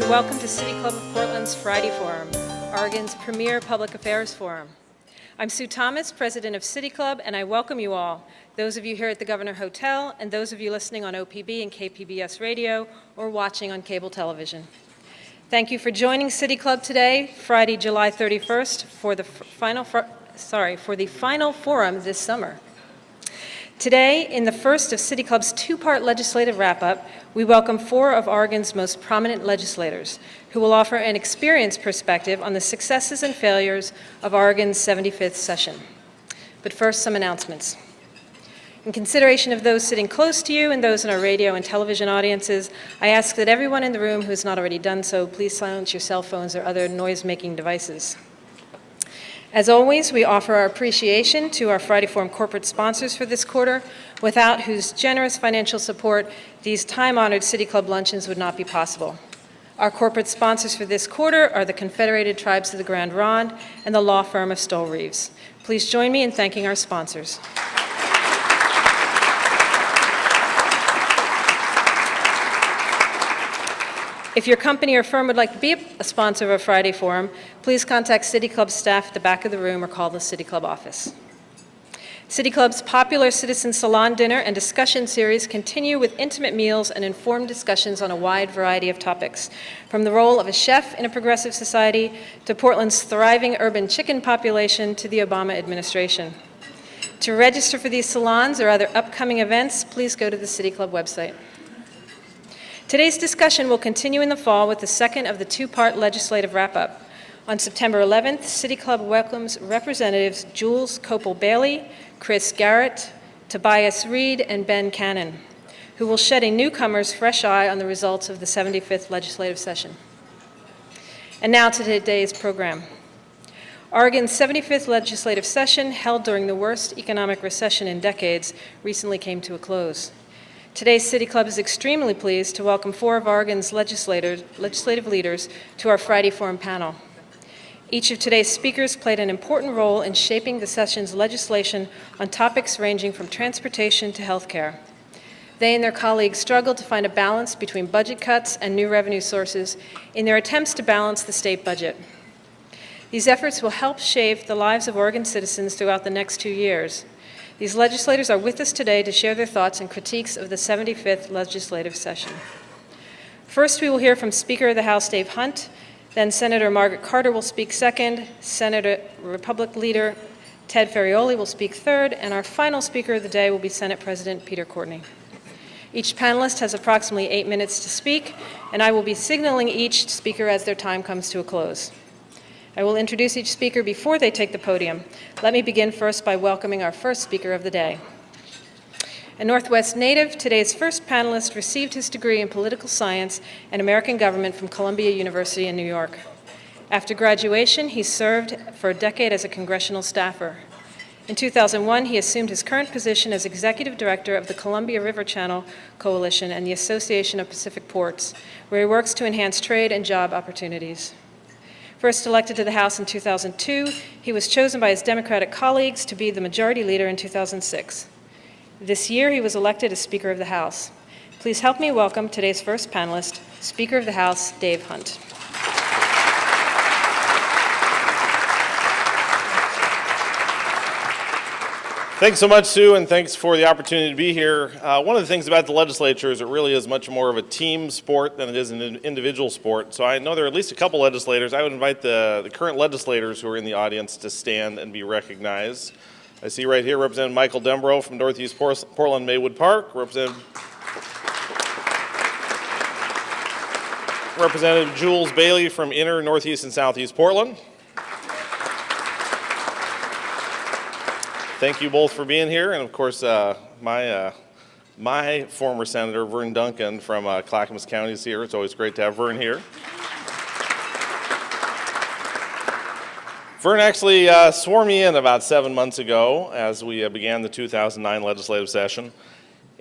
and welcome to City Club of Portland's Friday Forum, Oregon's premier public affairs forum. I'm Sue Thomas, president of City Club, and I welcome you all, those of you here at the Governor Hotel and those of you listening on OPB and KPBS radio or watching on cable television. Thank you for joining City Club today, Friday, July 31st, for the final forum this summer. Today, in the first of City Club's two-part legislative wrap-up, we welcome four of Oregon's most prominent legislators who will offer an experienced perspective on the successes and failures of Oregon's 75th session. But first, some announcements. In consideration of those sitting close to you and those in our radio and television audiences, I ask that everyone in the room who has not already done so, please silence your cell phones or other noise-making devices. As always, we offer our appreciation to our Friday Forum corporate sponsors for this quarter, without whose generous financial support, these time-honored City Club luncheons would not be possible. Our corporate sponsors for this quarter are the Confederated Tribes of the Grand Ronde and the law firm of Stoll Reeves. Please join me in thanking our sponsors. If your company or firm would like to be a sponsor of a Friday Forum, please contact City Club staff at the back of the room or call the City Club office. City Club's popular Citizen Salon Dinner and discussion series continue with intimate meals and informed discussions on a wide variety of topics, from the role of a chef in a progressive society to Portland's thriving urban chicken population to the Obama administration. To register for these salons or other upcoming events, please go to the City Club website. Today's discussion will continue in the fall with the second of the two-part legislative wrap-up. On September 11th, City Club welcomes Representatives Jules Copel-Bailey, Chris Garrett, Tobias Reed, and Ben Cannon, who will shed a newcomer's fresh eye on the results of the 75th legislative session. And now to today's program. Oregon's 75th legislative session, held during the worst economic recession in decades, recently came to a close. Today's City Club is extremely pleased to welcome four of Oregon's legislative leaders to our Friday Forum panel. Each of today's speakers played an important role in shaping the session's legislation on topics ranging from transportation to health care. They and their colleagues struggled to find a balance between budget cuts and new revenue sources in their attempts to balance the state budget. These efforts will help shape the lives of Oregon citizens throughout the next 2 years. These legislators are with us today to share their thoughts and critiques of the 75th legislative session. First, we will hear from Speaker of the House Dave Hunt, then Senator Margaret Carter will speak second, Republican Leader Ted Ferrioli will speak third, and our final speaker of the day will be Senate President Peter Courtney. Each panelist has approximately 8 minutes to speak, and I will be signaling each speaker as their time comes to a close. I will introduce each speaker before they take the podium. Let me begin first by welcoming our first speaker of the day. A Northwest native, today's first panelist received his degree in political science and American government from Columbia University in New York. After graduation, he served for a decade as a congressional staffer. In 2001, he assumed his current position as executive director of the Columbia River Channel Coalition and the Association of Pacific Ports, where he works to enhance trade and job opportunities. First elected to the House in 2002, he was chosen by his Democratic colleagues to be the majority leader in 2006. This year, he was elected as Speaker of the House. Please help me welcome today's first panelist, Speaker of the House, Dave Hunt. Thanks so much, Sue, and thanks for the opportunity to be here. One of the things about the legislature is it really is much more of a team sport than it is an individual sport. So I know there are at least a couple legislators. I would invite the current legislators who are in the audience to stand and be recognized. I see right here Representative Michael Dembro from Northeast Portland Maywood Park, Representative Jules Bailey from Inner, Northeast, and Southeast Portland. Thank you both for being here, and of course, my former Senator, Vern Duncan from Clackamas County is here. It's always great to have Vern here. Vern actually swore me in about 7 months ago as we began the 2009 legislative session,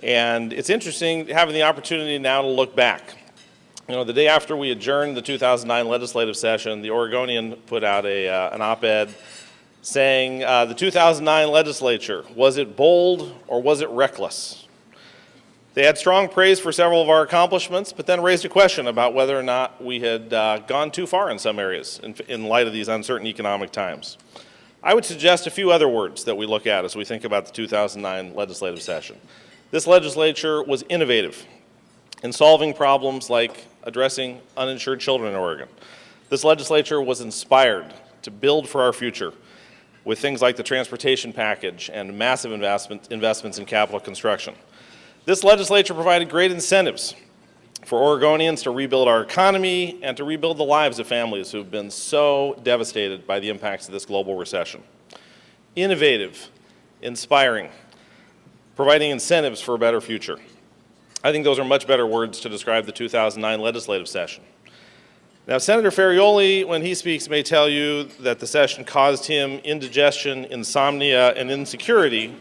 and it's interesting having the opportunity now to look back. You know, the day after we adjourned the 2009 legislative session, the Oregonian put out an op-ed saying the 2009 legislature, was it bold or was it reckless? They had strong praise for several of our accomplishments, but then raised a question about whether or not we had gone too far in some areas in light of these uncertain economic times. I would suggest a few other words that we look at as we think about the 2009 legislative session. This legislature was innovative in solving problems like addressing uninsured children in Oregon. This legislature was inspired to build for our future with things like the transportation package and massive investments in capital construction. This legislature provided great incentives for Oregonians to rebuild our economy and to rebuild the lives of families who have been so devastated by the impacts of this global recession. Innovative, inspiring, providing incentives for a better future. I think those are much better words to describe the 2009 legislative session. Now, Senator Ferrioli, when he speaks, may tell you that the session caused him indigestion, insomnia, and insecurity.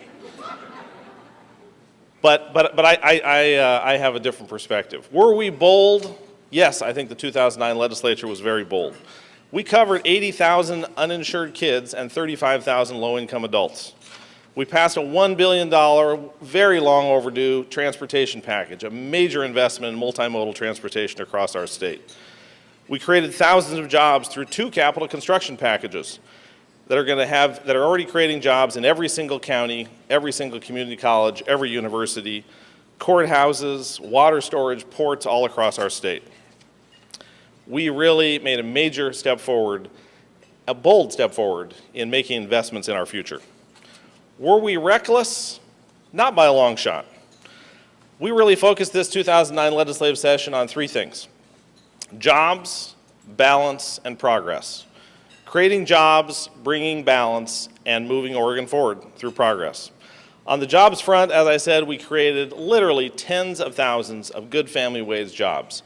But I have a different perspective. Were we bold? Yes, I think the 2009 legislature was very bold. We covered 80,000 uninsured kids and 35,000 low-income adults. We passed a $1 billion, very long overdue transportation package, a major investment in multimodal transportation across our state. We created thousands of jobs through 2 capital construction packages that are already creating jobs in every single county, every single community college, every university, courthouses, water storage, ports all across our state. We really made a major step forward, a bold step forward in making investments in our future. Were we reckless? Not by a long shot. We really focused this 2009 legislative session on 3 things: jobs, balance, and progress. Creating jobs, bringing balance, and moving Oregon forward through progress. On the jobs front, as I said, we created literally tens of thousands of good family wage jobs.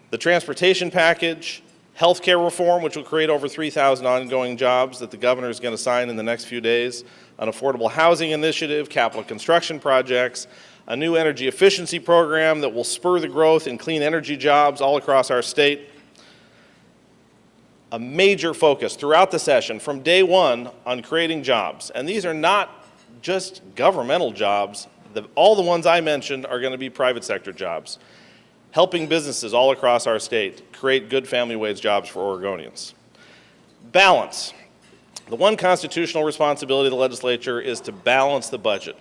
The transportation package, health care reform, which will create over 3,000 ongoing jobs that the governor is going to sign in the next few days, an affordable housing initiative, capital construction projects, a new energy efficiency program that will spur the growth in clean energy jobs all across our state. A major focus throughout the session from day one on creating jobs. And these are not just governmental jobs. All the ones I mentioned are going to be private sector jobs, helping businesses all across our state create good family wage jobs for Oregonians. Balance. The one constitutional responsibility of the legislature is to balance the budget.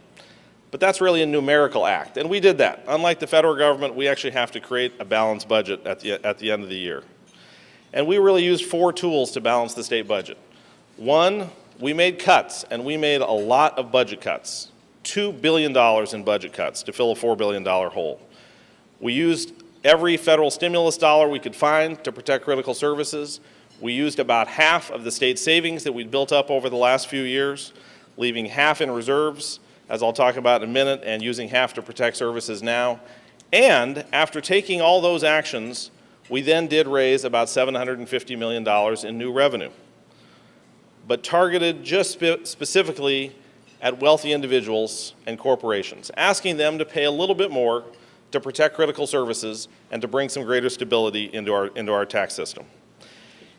But that's really a numerical act, and we did that. Unlike the federal government, we actually have to create a balanced budget at the end of the year. And we really used 4 tools to balance the state budget. 1, we made cuts, and we made a lot of budget cuts, $2 billion in budget cuts to fill a $4 billion hole. We used every federal stimulus dollar we could find to protect critical services. We used about half of the state savings that we'd built up over the last few years, leaving half in reserves, as I'll talk about in a minute, and using half to protect services now. And after taking all those actions, we then did raise about $750 million in new revenue, but targeted just specifically at wealthy individuals and corporations, asking them to pay a little bit more to protect critical services and to bring some greater stability into our tax system.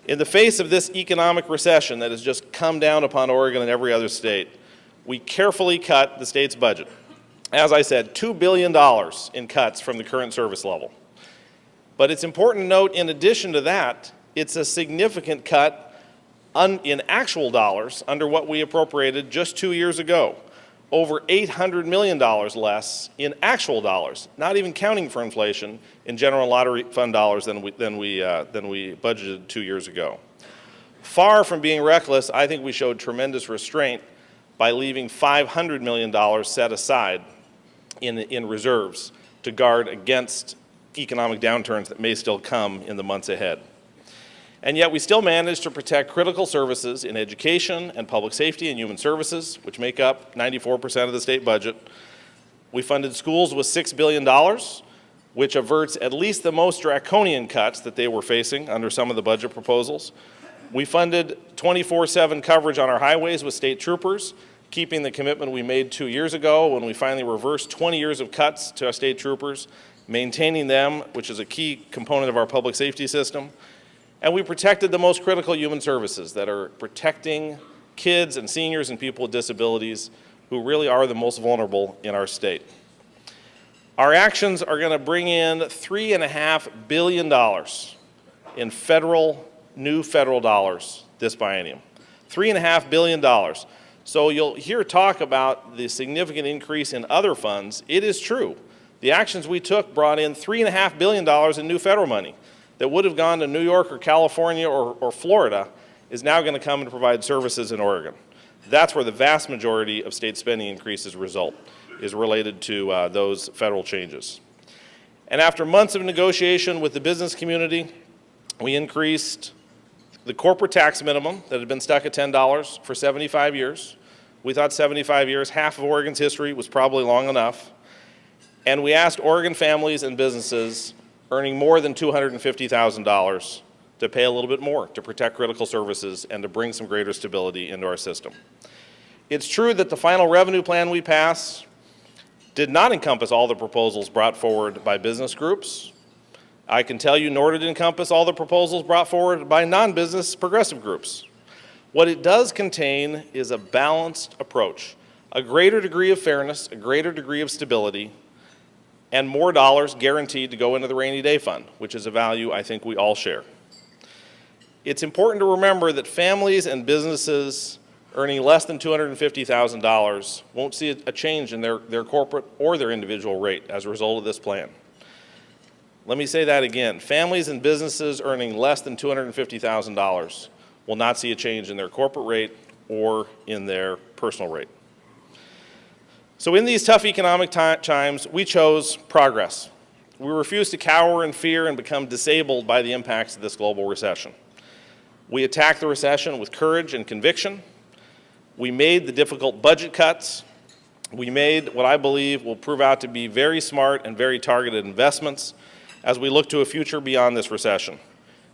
In the face of this economic recession that has just come down upon Oregon and every other state, we carefully cut the state's budget. As I said, $2 billion in cuts from the current service level. But it's important to note, in addition to that, it's a significant cut in actual dollars under what we appropriated just 2 years ago. Over $800 million less in actual dollars, not even counting for inflation, in general lottery fund dollars than we budgeted 2 years ago. Far from being reckless, I think we showed tremendous restraint by leaving $500 million set aside in reserves to guard against economic downturns that may still come in the months ahead. And yet we still managed to protect critical services in education and public safety and human services, which make up 94% of the state budget. We funded schools with $6 billion, which averts at least the most draconian cuts that they were facing under some of the budget proposals. We funded 24/7 coverage on our highways with state troopers, keeping the commitment we made 2 years ago when we finally reversed 20 years of cuts to our state troopers, maintaining them, which is a key component of our public safety system. And we protected the most critical human services that are protecting kids and seniors and people with disabilities who really are the most vulnerable in our state. Our actions are going to bring in $3.5 billion in new federal dollars this biennium. $3.5 billion. So you'll hear talk about the significant increase in other funds. It is true. The actions we took brought in $3.5 billion in new federal money that would have gone to New York or California or Florida is now going to come and provide services in Oregon. That's where the vast majority of state spending increases result, is related to those federal changes. And after months of negotiation with the business community, we increased the corporate tax minimum that had been stuck at $10 for 75 years. We thought 75 years, half of Oregon's history, was probably long enough. And we asked Oregon families and businesses earning more than $250,000 to pay a little bit more to protect critical services and to bring some greater stability into our system. It's true that the final revenue plan we passed did not encompass all the proposals brought forward by business groups. I can tell you, nor did it encompass all the proposals brought forward by non-business progressive groups. What it does contain is a balanced approach, a greater degree of fairness, a greater degree of stability, and more dollars guaranteed to go into the rainy day fund, which is a value I think we all share. It's important to remember that families and businesses earning less than $250,000 won't see a change in their corporate or their individual rate as a result of this plan. Let me say that again. Families and businesses earning less than $250,000 will not see a change in their corporate rate or in their personal rate. So in these tough economic times, we chose progress. We refused to cower in fear and become disabled by the impacts of this global recession. We attacked the recession with courage and conviction. We made the difficult budget cuts. We made what I believe will prove out to be very smart and very targeted investments as we look to a future beyond this recession.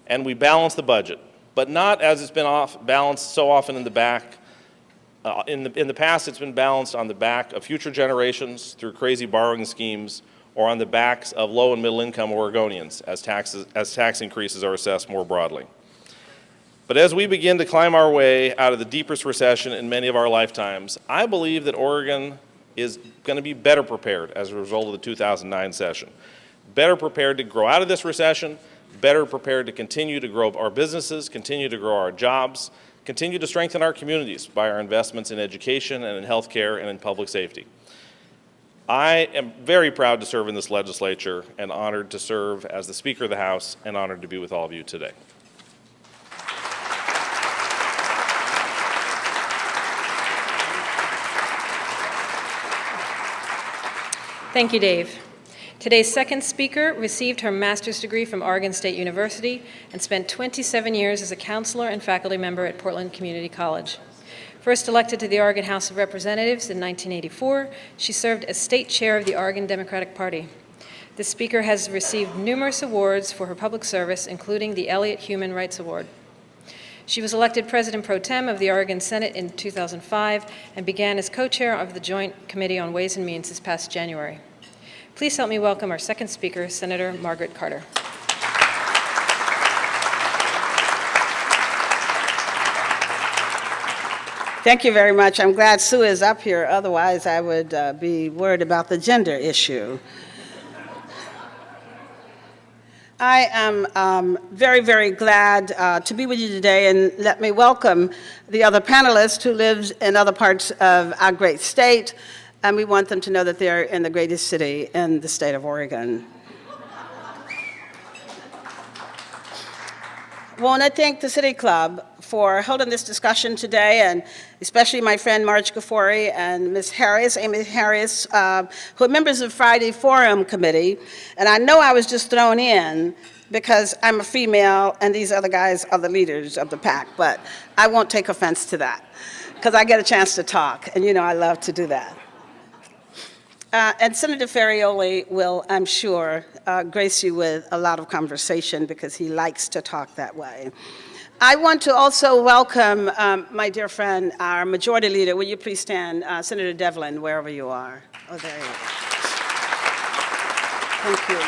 And we balanced the budget, but not as it's been balanced so often in the back. In the past, it's been balanced on the back of future generations through crazy borrowing schemes or on the backs of low and middle income Oregonians as tax increases are assessed more broadly. But as we begin to climb our way out of the deepest recession in many of our lifetimes, I believe that Oregon is going to be better prepared as a result of the 2009 session. Better prepared to grow out of this recession, better prepared to continue to grow our businesses, continue to grow our jobs, continue to strengthen our communities by our investments in education and in healthcare and in public safety. I am very proud to serve in this legislature and honored to serve as the Speaker of the House and honored to be with all of you today. Thank you, Dave. Today's second speaker received her master's degree from Oregon State University and spent 27 years as a counselor and faculty member at Portland Community College. First elected to the Oregon House of Representatives in 1984, she served as state chair of the Oregon Democratic Party. The speaker has received numerous awards for her public service, including the Elliott Human Rights Award. She was elected President Pro Tem of the Oregon Senate in 2005 and began as co-chair of the Joint Committee on Ways and Means this past January. Please help me welcome our second speaker, Senator Margaret Carter. Thank you very much. I'm glad Sue is up here. Otherwise, I would be worried about the gender issue. I am very, very glad to be with you today, and let me welcome the other panelists who live in other parts of our great state, and we want them to know that they're in the greatest city in the state of Oregon. I want to thank the City Club for holding this discussion today, and especially my friend Marge Gafori and Ms. Harris, Amy Harris, who are members of Friday Forum Committee. And I know I was just thrown in because I'm a female and these other guys are the leaders of the pack, but I won't take offense to that because I get a chance to talk, and you know I love to do that. And Senator Ferrioli will, I'm sure, grace you with a lot of conversation because he likes to talk that way. I want to also welcome my dear friend, our Majority Leader. Will you please stand, Senator Devlin, wherever you are. Oh, there you are. Thank you.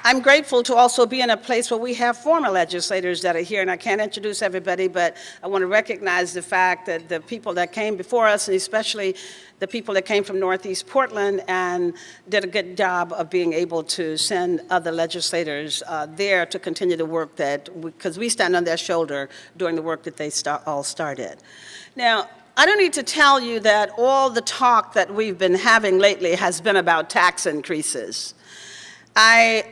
I'm grateful to also be in a place where we have former legislators that are here, and I can't introduce everybody, but I want to recognize the fact that the people that came before us, and especially the people that came from Northeast Portland and did a good job of being able to send other legislators there to continue the work because we stand on their shoulder doing the work that they all started. Now, I don't need to tell you that all the talk that we've been having lately has been about tax increases. I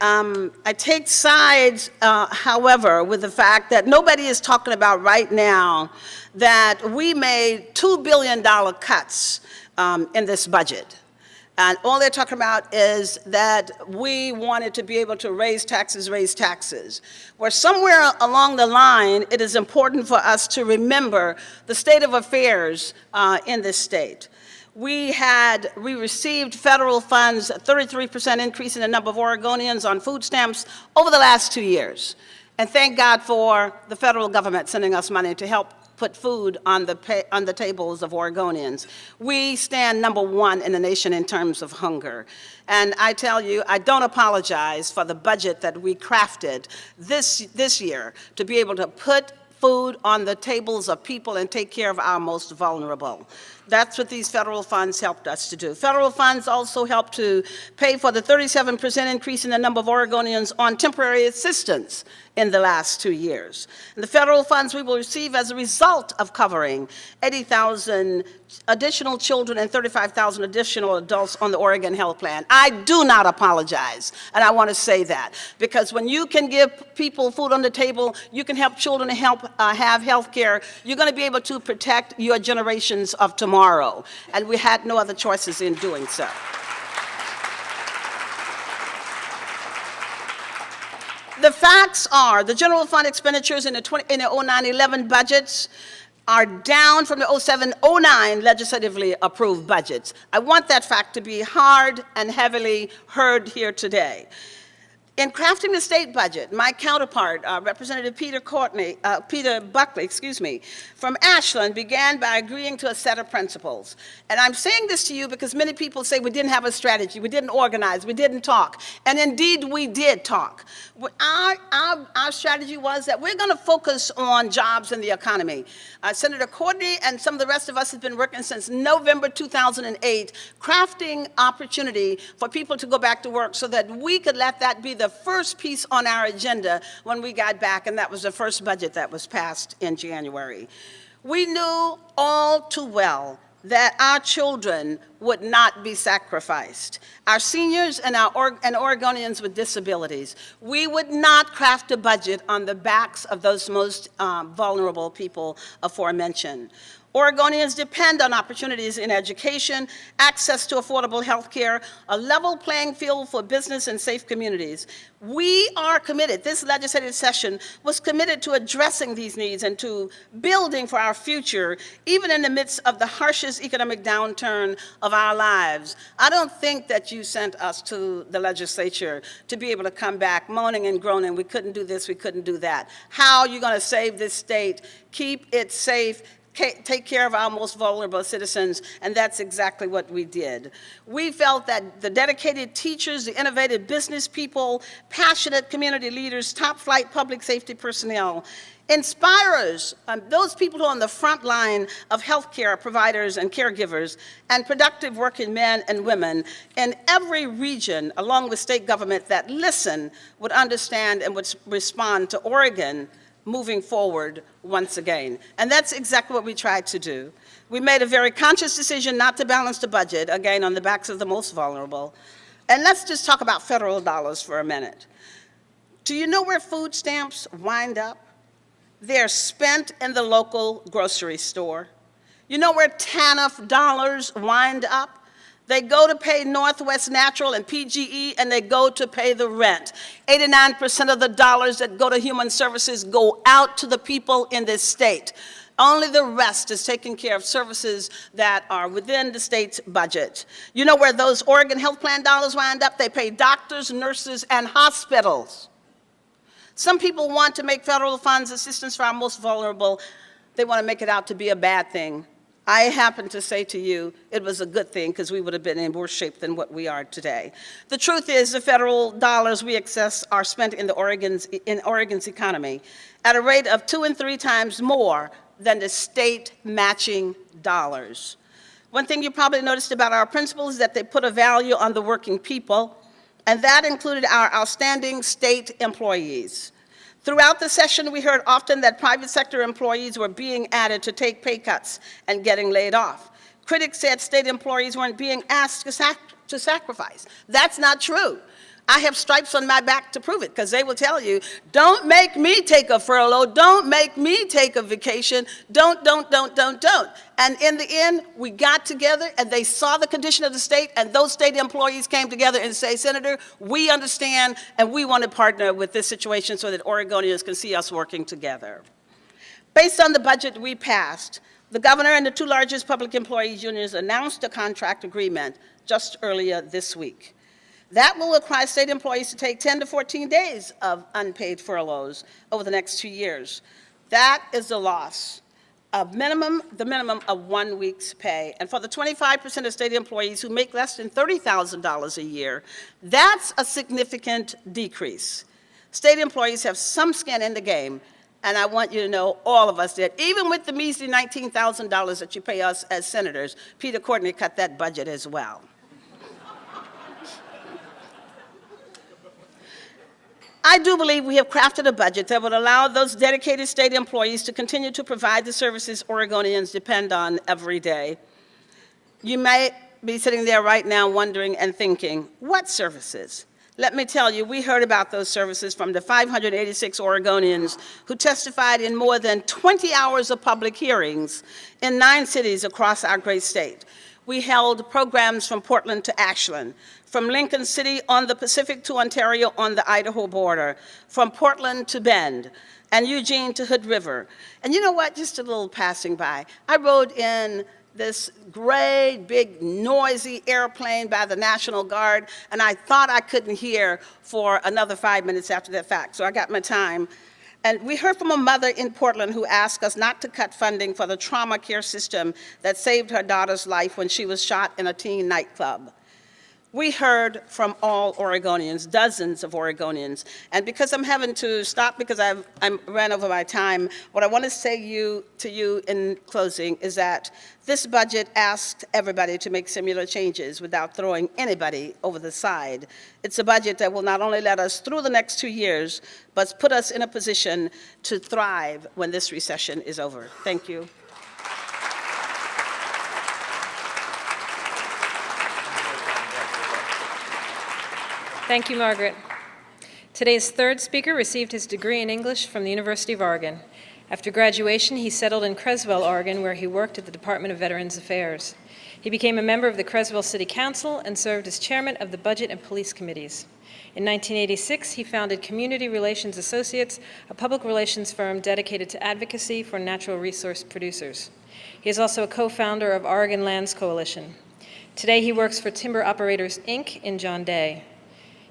take sides, however, with the fact that nobody is talking about right now that we made $2 billion cuts in this budget. And all they're talking about is that we wanted to be able to raise taxes. Where somewhere along the line, it is important for us to remember the state of affairs in this state. We received federal funds, a 33% increase in the number of Oregonians on food stamps over the last 2 years. And thank God for the federal government sending us money to help put food on the tables of Oregonians. We stand number 1 in the nation in terms of hunger. And I tell you, I don't apologize for the budget that we crafted this year to be able to put food on the tables of people and take care of our most vulnerable. That's what these federal funds helped us to do. Federal funds also helped to pay for the 37% increase in the number of Oregonians on temporary assistance in the last 2 years. And the federal funds we will receive as a result of covering 80,000 additional children and 35,000 additional adults on the Oregon Health Plan. I do not apologize, and I want to say that, because when you can give people food on the table, you can help children to have health care, you're going to be able to protect your generations of tomorrow, and we had no other choices in doing so. The facts are the general fund expenditures in the 09-11 budgets are down from the 07-09 legislatively approved budgets. I want that fact to be hard and heavily heard here today. In crafting the state budget, my counterpart, Representative Peter Buckley, from Ashland, began by agreeing to a set of principles. And I'm saying this to you because many people say we didn't have a strategy, we didn't organize, we didn't talk. And indeed, we did talk. Our strategy was that we're going to focus on jobs and the economy. Senator Courtney and some of the rest of us have been working since November 2008, crafting opportunity for people to go back to work so that we could let that be the first piece on our agenda when we got back, and that was the first budget that was passed in January. We knew all too well that our children would not be sacrificed. Our seniors and Oregonians with disabilities. We would not craft a budget on the backs of those most vulnerable people aforementioned. Oregonians depend on opportunities in education, access to affordable health care, a level playing field for business and safe communities. We are committed, this legislative session was committed to addressing these needs and to building for our future, even in the midst of the harshest economic downturn of our lives. I don't think that you sent us to the legislature to be able to come back moaning and groaning, we couldn't do this, we couldn't do that. How are you going to save this state, keep it safe, take care of our most vulnerable citizens, and that's exactly what we did. We felt that the dedicated teachers, the innovative business people, passionate community leaders, top-flight public safety personnel, inspirers, those people who are on the front line of healthcare providers and caregivers, and productive working men and women in every region, along with state government that listen, would understand and would respond to Oregon moving forward once again. And that's exactly what we tried to do. We made a very conscious decision not to balance the budget, again, on the backs of the most vulnerable. And let's just talk about federal dollars for a minute. Do you know where food stamps wind up? They're spent in the local grocery store. You know where TANF dollars wind up? They go to pay Northwest Natural and PGE, and they go to pay the rent. 89% of the dollars that go to human services go out to the people in this state. Only the rest is taking care of services that are within the state's budget. You know where those Oregon Health Plan dollars wind up? They pay doctors, nurses, and hospitals. Some people want to make federal funds assistance for our most vulnerable. They want to make it out to be a bad thing. I happen to say to you, it was a good thing because we would have been in worse shape than what we are today. The truth is the federal dollars we access are spent in Oregon's economy at a rate of 2 and 3 times more than the state matching dollars. One thing you probably noticed about our principals is that they put a value on the working people, and that included our outstanding state employees. Throughout the session, we heard often that private sector employees were being added to take pay cuts and getting laid off. Critics said state employees weren't being asked to sacrifice. That's not true. I have stripes on my back to prove it, because they will tell you, don't make me take a furlough, don't make me take a vacation, don't. And in the end, we got together and they saw the condition of the state, and those state employees came together and say, Senator, we understand and we want to partner with this situation so that Oregonians can see us working together. Based on the budget we passed, the governor and the 2 largest public employees unions announced a contract agreement just earlier this week. That will require state employees to take 10 to 14 days of unpaid furloughs over the next 2 years. That is the loss of the minimum of 1 week's pay. And for the 25% of state employees who make less than $30,000 a year, that's a significant decrease. State employees have some skin in the game, and I want you to know, all of us did. Even with the measly $19,000 that you pay us as senators, Peter Courtney cut that budget as well. I do believe we have crafted a budget that would allow those dedicated state employees to continue to provide the services Oregonians depend on every day. You may be sitting there right now wondering and thinking, what services? Let me tell you, we heard about those services from the 586 Oregonians who testified in more than 20 hours of public hearings in 9 cities across our great state. We held programs from Portland to Ashland, from Lincoln City on the Pacific to Ontario on the Idaho border, from Portland to Bend, and Eugene to Hood River. And you know what, just a little passing by, I rode in this great, big, noisy airplane by the National Guard, and I thought I couldn't hear for another 5 minutes after that fact, so I got my time. And we heard from a mother in Portland who asked us not to cut funding for the trauma care system that saved her daughter's life when she was shot in a teen nightclub. We heard from all Oregonians, dozens of Oregonians, and because I'm having to stop because I ran over my time, what I want to say to you in closing is that this budget asked everybody to make similar changes without throwing anybody over the side. It's a budget that will not only let us through the next 2 years, but put us in a position to thrive when this recession is over. Thank you. Thank you, Margaret. Today's 3rd speaker received his degree in English from the University of Oregon. After graduation, he settled in Creswell, Oregon, where he worked at the Department of Veterans Affairs. He became a member of the Creswell City Council and served as chairman of the Budget and Police Committees. In 1986, he founded Community Relations Associates, a public relations firm dedicated to advocacy for natural resource producers. He is also a co-founder of Oregon Lands Coalition. Today, he works for Timber Operators, Inc. in John Day.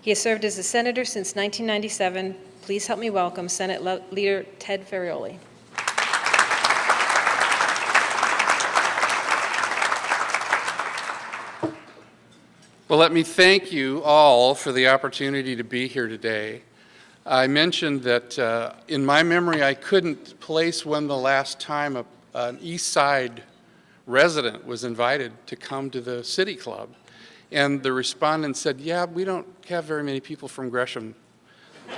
He has served as a senator since 1997. Please help me welcome Senate Leader Ted Ferrioli. Well, let me thank you all for the opportunity to be here today. I mentioned that in my memory, I couldn't place when the last time an East Side resident was invited to come to the City Club. And the respondent said, yeah, we don't have very many people from Gresham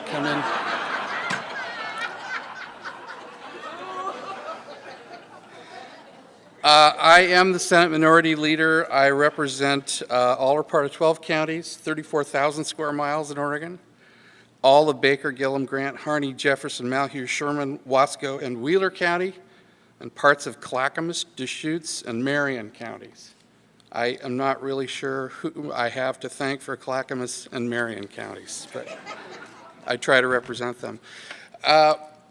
come in. I am the Senate Minority Leader. I represent all or part of 12 counties, 34,000 square miles in Oregon, all of Baker, Gillum, Grant, Harney, Jefferson, Malheur, Sherman, Wasco, and Wheeler County, and parts of Clackamas, Deschutes, and Marion counties. I am not really sure who I have to thank for Clackamas and Marion counties, but I try to represent them.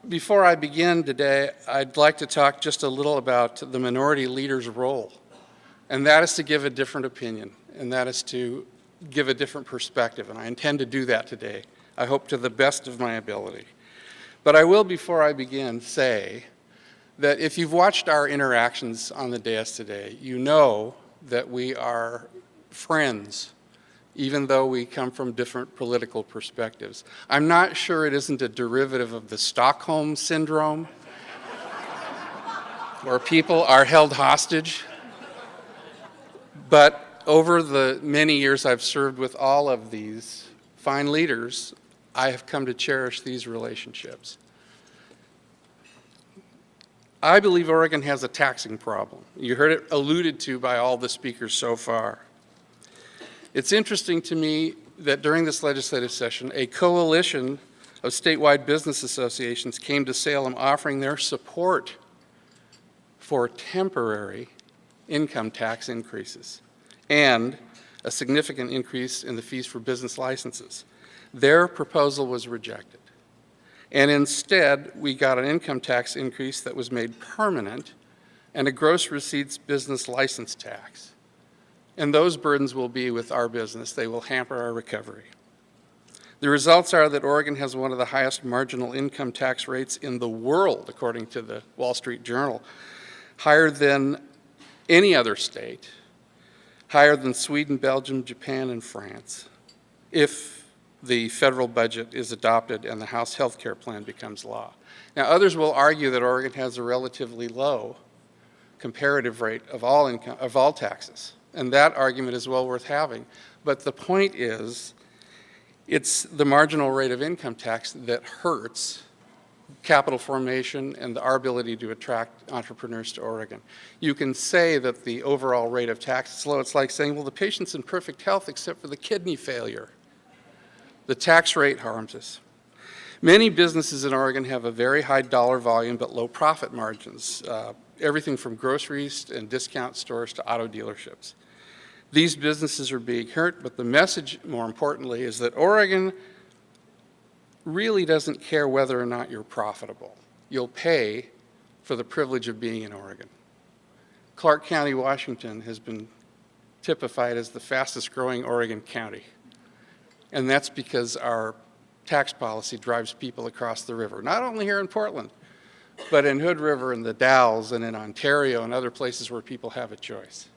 Before I begin today, I'd like to talk just a little about the minority leader's role, and that is to give a different opinion, and that is to give a different perspective, and I intend to do that today, I hope to the best of my ability. But I will, before I begin, say that if you've watched our interactions on the dais today, you know that we are friends, even though we come from different political perspectives. I'm not sure it isn't a derivative of the Stockholm Syndrome, where people are held hostage. But over the many years I've served with all of these fine leaders, I have come to cherish these relationships. I believe Oregon has a taxing problem. You heard it alluded to by all the speakers so far. It's interesting to me that during this legislative session, a coalition of statewide business associations came to Salem offering their support for temporary income tax increases and a significant increase in the fees for business licenses. Their proposal was rejected. And instead, we got an income tax increase that was made permanent and a gross receipts business license tax. And those burdens will be with our business. They will hamper our recovery. The results are that Oregon has one of the highest marginal income tax rates in the world, according to the Wall Street Journal, higher than any other state, higher than Sweden, Belgium, Japan, and France, if the federal budget is adopted and the House health care plan becomes law. Now, others will argue that Oregon has a relatively low comparative rate of all taxes, and that argument is well worth having. But the point is, it's the marginal rate of income tax that hurts capital formation and our ability to attract entrepreneurs to Oregon. You can say that the overall rate of tax is low. It's like saying, well, the patient's in perfect health except for the kidney failure. The tax rate harms us. Many businesses in Oregon have a very high dollar volume but low profit margins, everything from groceries and discount stores to auto dealerships. These businesses are being hurt, but the message, more importantly, is that Oregon really doesn't care whether or not you're profitable. You'll pay for the privilege of being in Oregon. Clark County, Washington has been typified as the fastest growing Oregon county. And that's because our tax policy drives people across the river, not only here in Portland, but in Hood River and the Dalles and in Ontario and other places where people have a choice.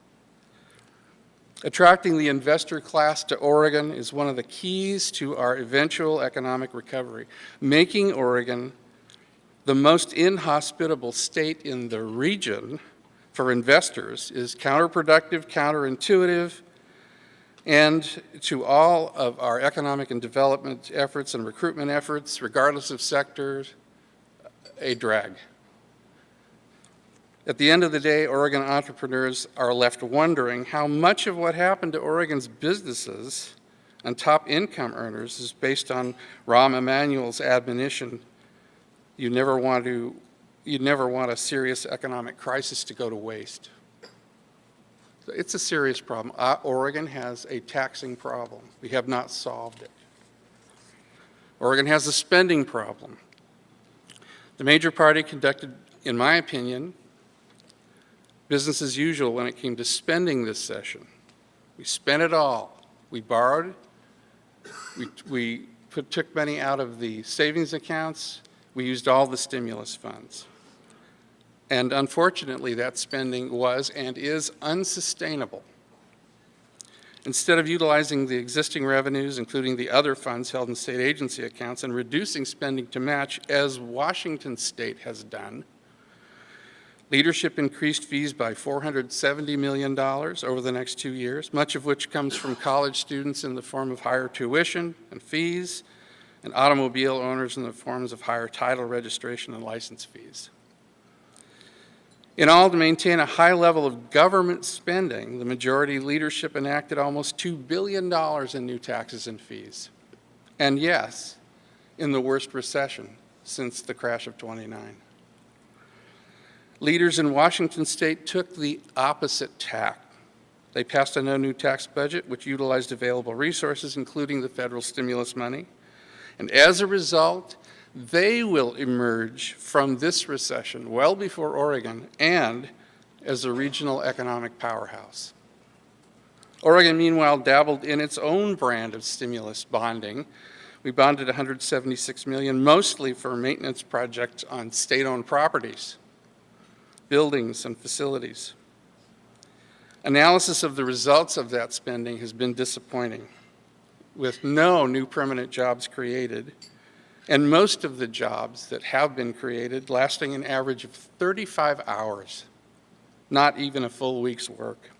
Attracting the investor class to Oregon is one of the keys to our eventual economic recovery. Making Oregon the most inhospitable state in the region for investors is counterproductive, counterintuitive, and to all of our economic and development efforts and recruitment efforts, regardless of sectors, a drag. At the end of the day, Oregon entrepreneurs are left wondering how much of what happened to Oregon's businesses and top income earners is based on Rahm Emanuel's admonition, you never want a serious economic crisis to go to waste. It's a serious problem. Oregon has a taxing problem. We have not solved it. Oregon has a spending problem. The major party conducted, in my opinion, business as usual when it came to spending this session. We spent it all. We borrowed. We took money out of the savings accounts. We used all the stimulus funds. And unfortunately, that spending was and is unsustainable. Instead of utilizing the existing revenues, including the other funds held in state agency accounts, and reducing spending to match, as Washington State has done, leadership increased fees by $470 million over the next 2 years, much of which comes from college students in the form of higher tuition and fees, and automobile owners in the forms of higher title registration and license fees. In all, to maintain a high level of government spending, the majority leadership enacted almost $2 billion in new taxes and fees. And yes, in the worst recession since the crash of '29. Leaders in Washington State took the opposite tack. They passed a no new tax budget, which utilized available resources, including the federal stimulus money. And as a result, they will emerge from this recession well before Oregon and as a regional economic powerhouse. Oregon, meanwhile, dabbled in its own brand of stimulus bonding. We bonded $176 million, mostly for maintenance projects on state-owned properties. buildings, and facilities. Analysis of the results of that spending has been disappointing, with no new permanent jobs created, and most of the jobs that have been created lasting an average of 35 hours, not even a full week's work.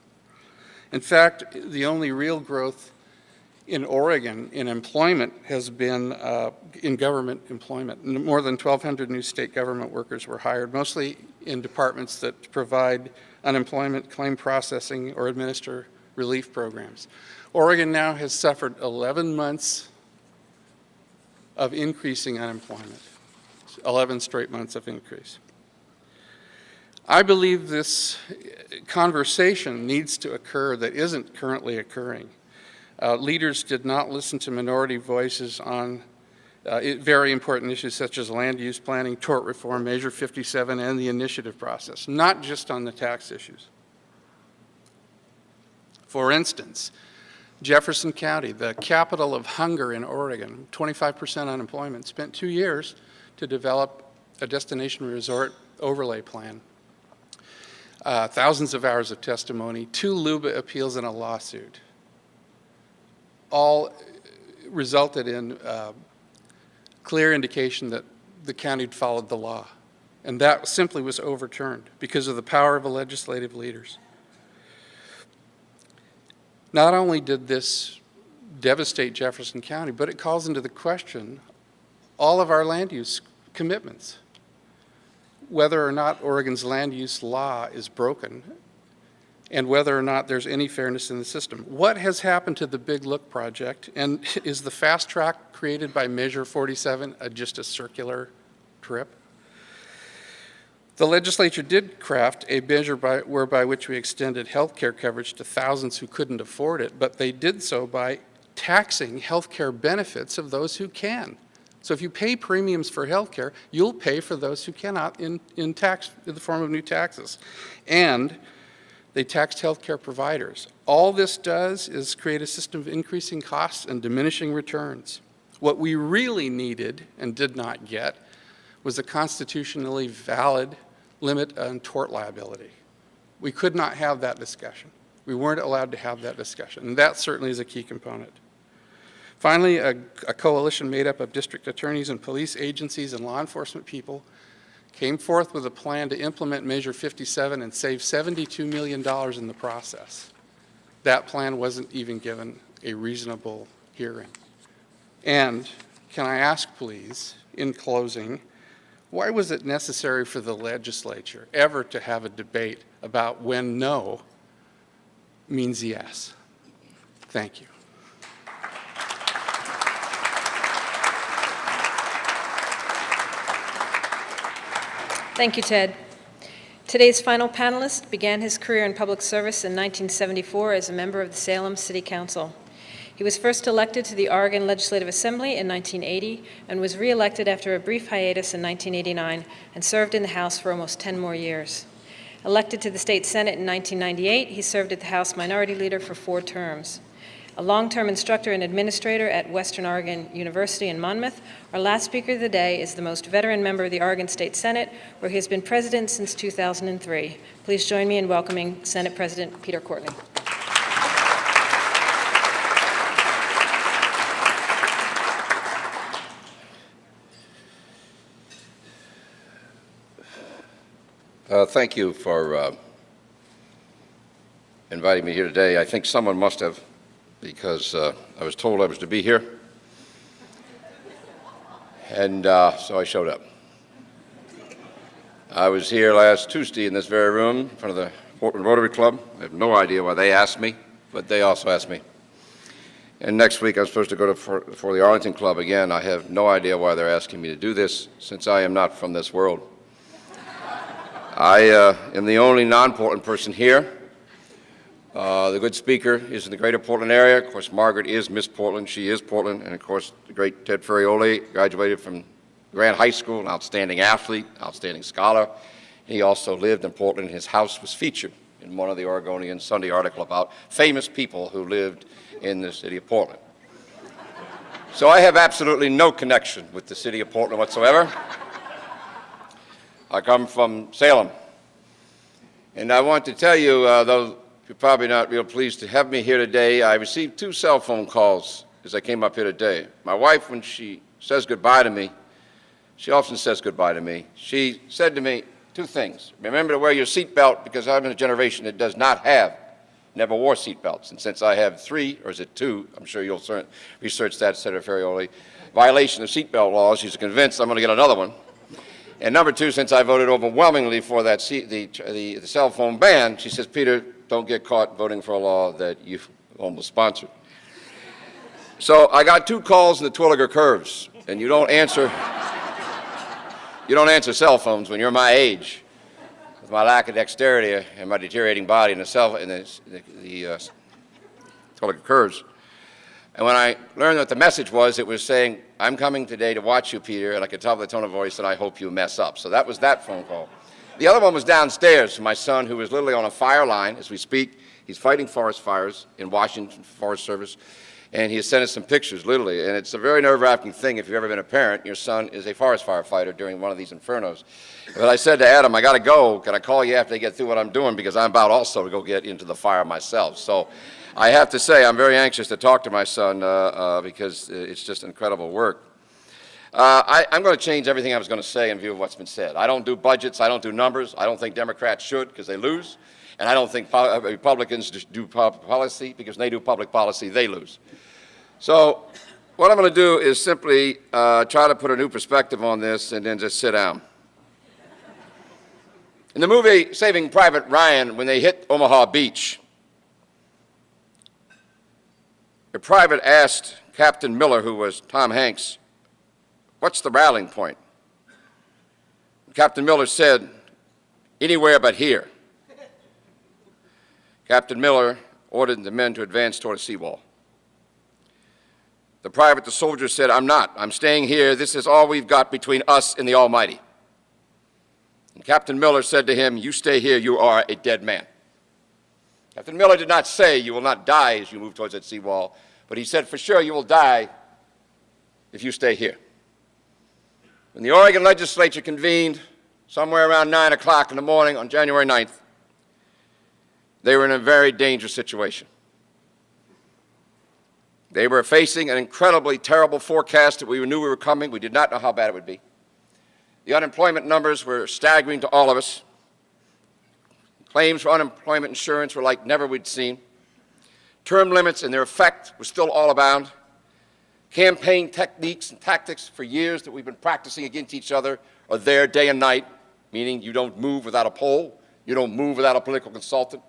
In fact, the only real growth in Oregon in employment has been in government employment. More than 1,200 new state government workers were hired, mostly in departments that provide unemployment claim processing or administer relief programs. Oregon now has suffered 11 months of increasing unemployment, 11 straight months of increase. I believe this conversation needs to occur that isn't currently occurring. Leaders did not listen to minority voices on very important issues such as land use planning, tort reform, Measure 57, and the initiative process, not just on the tax issues. For instance, Jefferson County, the capital of hunger in Oregon, 25% unemployment, spent 2 years to develop a destination resort overlay plan. Thousands of hours of testimony, 2 LUBA appeals, and a lawsuit, all resulted in clear indication that the county had followed the law. And that simply was overturned because of the power of the legislative leaders. Not only did this devastate Jefferson County, but it calls into the question all of our land use commitments. Whether or not Oregon's land use law is broken, and whether or not there's any fairness in the system. What has happened to the Big Look project, and is the fast track created by Measure 47 just a circular trip? The legislature did craft a measure whereby which we extended health care coverage to thousands who couldn't afford it, but they did so by taxing health care benefits of those who can. So if you pay premiums for health care, you'll pay for those who cannot in the form of new taxes. And they taxed health care providers. All this does is create a system of increasing costs and diminishing returns. What we really needed and did not get was a constitutionally valid limit on tort liability. We could not have that discussion. We weren't allowed to have that discussion, and that certainly is a key component. Finally, a coalition made up of district attorneys and police agencies and law enforcement people came forth with a plan to implement Measure 57 and save $72 million in the process. That plan wasn't even given a reasonable hearing. And can I ask, please, in closing, why was it necessary for the legislature ever to have a debate about when no means yes? Thank you. Thank you, Ted. Today's final panelist began his career in public service in 1974 as a member of the Salem City Council. He was first elected to the Oregon Legislative Assembly in 1980 and was re-elected after a brief hiatus in 1989 and served in the House for almost 10 more years. Elected to the State Senate in 1998, he served as the House Minority Leader for 4 terms. A long-term instructor and administrator at Western Oregon University in Monmouth, our last speaker of the day is the most veteran member of the Oregon State Senate, where he has been president since 2003. Please join me in welcoming Senate President Peter Courtney. Thank you for inviting me here today. I think someone must have, because I was told I was to be here, and so I showed up. I was here last Tuesday in this very room in front of the Portland Rotary Club. I have no idea why they asked me, but they also asked me. And next week I'm supposed to go for the Arlington Club again. I have no idea why they're asking me to do this, since I am not from this world. I am the only non-Portland person here. The good speaker is in the greater Portland area. Of course, Margaret is Miss Portland. She is Portland. And of course, the great Ted Ferrioli graduated from Grant High School, an outstanding athlete, outstanding scholar. He also lived in Portland. His house was featured in one of the Oregonian Sunday article about famous people who lived in the city of Portland. So I have absolutely no connection with the city of Portland whatsoever. I come from Salem, And I want to tell you, though you're probably not real pleased to have me here today, I received 2 cell phone calls as I came up here today. My wife, when she says goodbye to me, she often says goodbye to me. She said to me 2 things. Remember to wear your seatbelt, because I'm in a generation that does not have, never wore seatbelts. And since I have 3, or is it 2, I'm sure you'll research that, Senator Ferrioli, violation of seatbelt laws, she's convinced I'm going to get another one. And number 2, since I voted overwhelmingly for that the cell phone ban, she says, Peter, don't get caught voting for a law that you almost sponsored. So I got 2 calls in the Twilliger curves, and you don't answer cell phones when you're my age, with my lack of dexterity and my deteriorating body in the Twilliger curves. And when I learned what the message was, it was saying, I'm coming today to watch you, Peter, and I could tell by the tone of voice that I hope you mess up. So that was that phone call. The other one was downstairs from my son, who is literally on a fire line as we speak. He's fighting forest fires in Washington Forest Service, and he has sent us some pictures, literally. And it's a very nerve-wracking thing if you've ever been a parent. Your son is a forest firefighter during one of these infernos. But I said to Adam, I got to go. Can I call you after I get through what I'm doing? Because I'm about also to go get into the fire myself. So I have to say I'm very anxious to talk to my son because it's just incredible work. I'm going to change everything I was going to say in view of what's been said. I don't do budgets. I don't do numbers. I don't think Democrats should, because they lose. And I don't think Republicans do policy, because when they do public policy, they lose. So what I'm going to do is simply try to put a new perspective on this and then just sit down. In the movie Saving Private Ryan, when they hit Omaha Beach, a private asked Captain Miller, who was Tom Hanks, what's the rallying point? Captain Miller said, anywhere but here. Captain Miller ordered the men to advance toward a seawall. The soldier said, I'm not. I'm staying here. This is all we've got between us and the Almighty. And Captain Miller said to him, you stay here, you are a dead man. Captain Miller did not say you will not die as you move towards that seawall, but he said, for sure you will die if you stay here. When the Oregon Legislature convened somewhere around 9 o'clock in the morning on January 9th, they were in a very dangerous situation. They were facing an incredibly terrible forecast that we knew we were coming. We did not know how bad it would be. The unemployment numbers were staggering to all of us. Claims for unemployment insurance were like never we'd seen. Term limits and their effect was still all abound. Campaign techniques and tactics for years that we've been practicing against each other are there day and night, meaning you don't move without a poll, you don't move without a political consultant.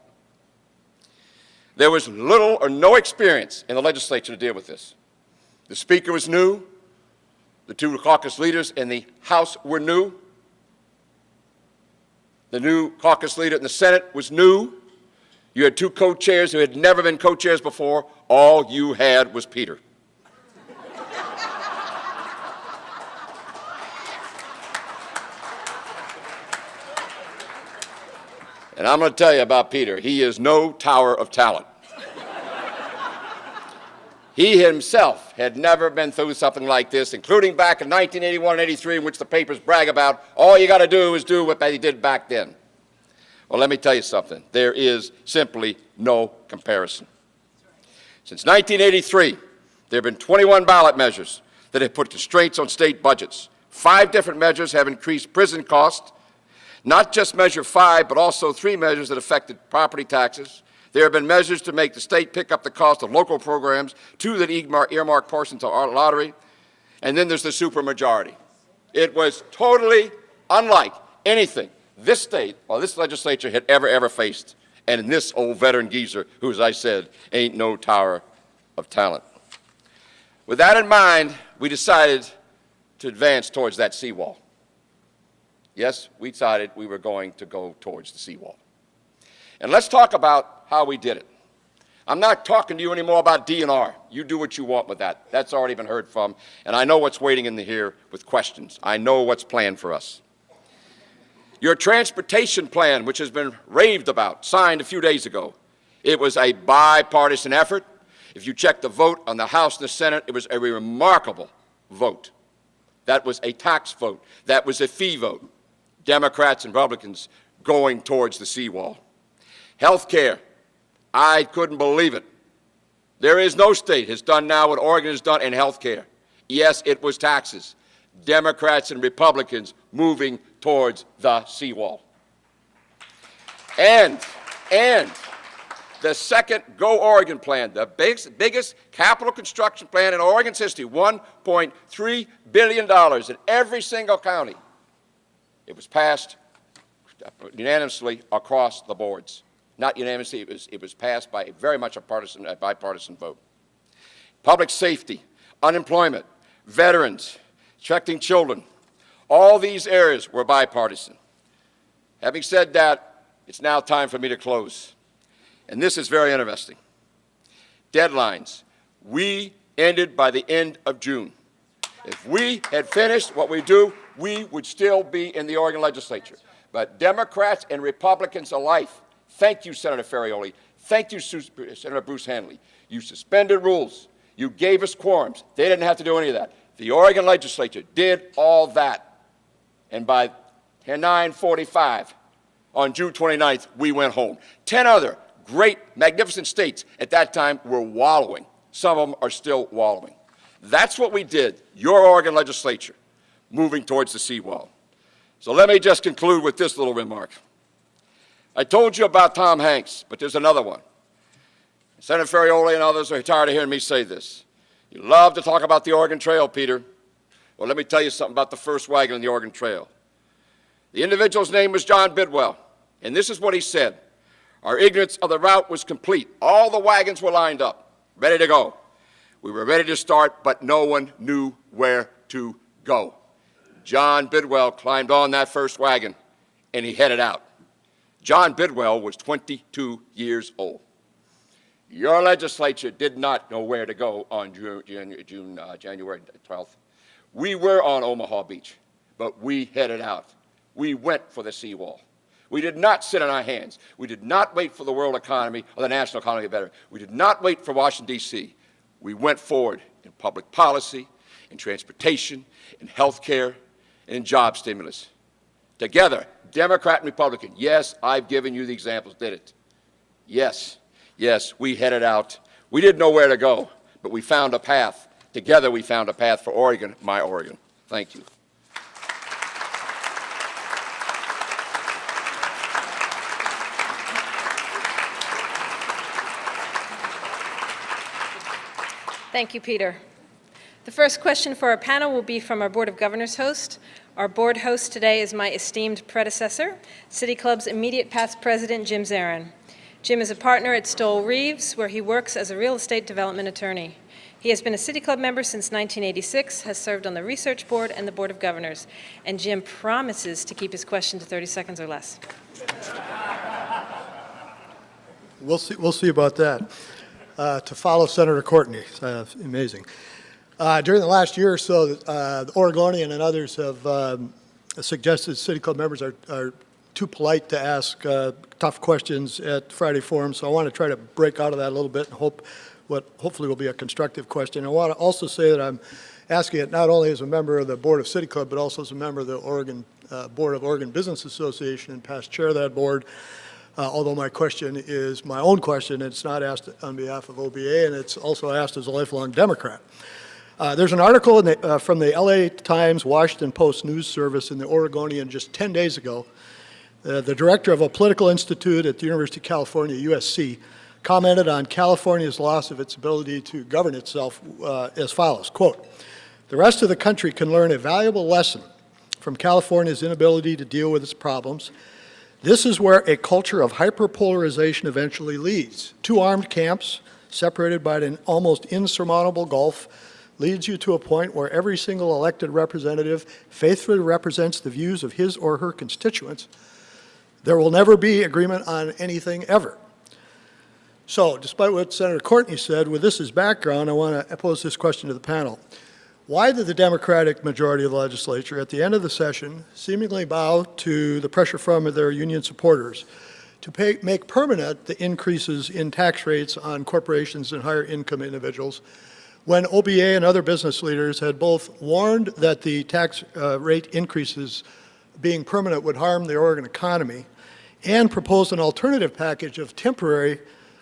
There was little or no experience in the legislature to deal with this. The Speaker was new. The 2 caucus leaders in the House were new. The new caucus leader in the Senate was new. You had 2 co-chairs who had never been co-chairs before. All you had was Peter. And I'm going to tell you about Peter. He is no tower of talent. He himself had never been through something like this, including back in 1981 and 83, in which the papers brag about, all you got to do is do what they did back then. Well, let me tell you something. There is simply no comparison. Since 1983, there have been 21 ballot measures that have put constraints on state budgets. 5 different measures have increased prison costs, not just Measure 5, but also 3 measures that affected property taxes. There have been measures to make the state pick up the cost of local programs, 2 that earmark portions of our lottery, and then there's the supermajority. It was totally unlike anything this state or this legislature had ever faced, and this old veteran geezer, who, as I said, ain't no tower of talent. With that in mind, we decided to advance towards that seawall. Yes, we decided we were going to go towards the seawall. And let's talk about how we did it. I'm not talking to you anymore about DNR. You do what you want with that. That's already been heard from, and I know what's waiting in here with questions. I know what's planned for us. Your transportation plan, which has been raved about, signed a few days ago, it was a bipartisan effort. If you check the vote on the House and the Senate, it was a remarkable vote. That was a tax vote. That was a fee vote. Democrats and Republicans going towards the seawall. Health care, I couldn't believe it. There is no state has done now what Oregon has done in health care. Yes, it was taxes. Democrats and Republicans moving towards the seawall. And the second Go Oregon plan, the biggest capital construction plan in Oregon's history, $1.3 billion in every single county. It was passed unanimously across the boards. Not unanimously, it was passed by very much a bipartisan vote. Public safety, unemployment, veterans, protecting children, all these areas were bipartisan. Having said that, it's now time for me to close. And this is very interesting. Deadlines. We ended by the end of June. If we had finished what we do, we would still be in the Oregon legislature. But Democrats and Republicans alike, thank you, Senator Ferrioli. Thank you, Senator Bruce Hanley. You suspended rules. You gave us quorums. They didn't have to do any of that. The Oregon legislature did all that. And by 9:45 on June 29th, we went home. 10 other great, magnificent states at that time were wallowing. Some of them are still wallowing. That's what we did, your Oregon legislature, moving towards the seawall. So let me just conclude with this little remark. I told you about Tom Hanks, but there's another one. Senator Ferrioli and others are tired of hearing me say this. You love to talk about the Oregon Trail, Peter. Well, let me tell you something about the first wagon on the Oregon Trail. The individual's name was John Bidwell, and this is what he said. Our ignorance of the route was complete. All the wagons were lined up, ready to go. We were ready to start, but no one knew where to go. John Bidwell climbed on that first wagon, and he headed out. John Bidwell was 22 years old. Your legislature did not know where to go on January 12th. We were on Omaha Beach, but we headed out. We went for the seawall. We did not sit on our hands. We did not wait for the world economy or the national economy to get better. We did not wait for Washington, D.C. We went forward in public policy, in transportation, in health care, and in job stimulus. Together, Democrat and Republican, yes, I've given you the examples, did it? Yes, we headed out. We didn't know where to go, but we found a path. Together, we found a path for Oregon, my Oregon. Thank you. Thank you, Peter. The first question for our panel will be from our Board of Governors host. Our board host today is my esteemed predecessor, City Club's immediate past president, Jim Zarin. Jim is a partner at Stoll Reeves, where he works as a real estate development attorney. He has been a City Club member since 1986, has served on the Research Board and the Board of Governors. And Jim promises to keep his question to 30 seconds or less. We'll see about that. To follow Senator Courtney, amazing. During the last year or so, the Oregonian and others have suggested City Club members are too polite to ask tough questions at Friday Forum, so I want to try to break out of that a little bit and hope what hopefully will be a constructive question. I want to also say that I'm asking it not only as a member of the Board of City Club, but also as a member of the Oregon Board of Oregon Business Association and past chair of that board. Although my question is my own question, it's not asked on behalf of OBA, and it's also asked as a lifelong Democrat. There's an article from the LA Times Washington Post News Service in the Oregonian just 10 days ago. The director of a political institute at the University of California, USC, commented on California's loss of its ability to govern itself as follows, quote, "The rest of the country can learn a valuable lesson from California's inability to deal with its problems. This is where a culture of hyperpolarization eventually leads. Two armed camps, separated by an almost insurmountable gulf, leads you to a point where every single elected representative faithfully represents the views of his or her constituents. There will never be agreement on anything ever." So, despite what Senator Courtney said, with this as background, I want to pose this question to the panel. Why did the Democratic majority of the legislature, at the end of the session, seemingly bow to the pressure from their union supporters to make permanent the increases in tax rates on corporations and higher income individuals, when OBA and other business leaders had both warned that the tax rate increases being permanent would harm the Oregon economy, and proposed an alternative package of temporary,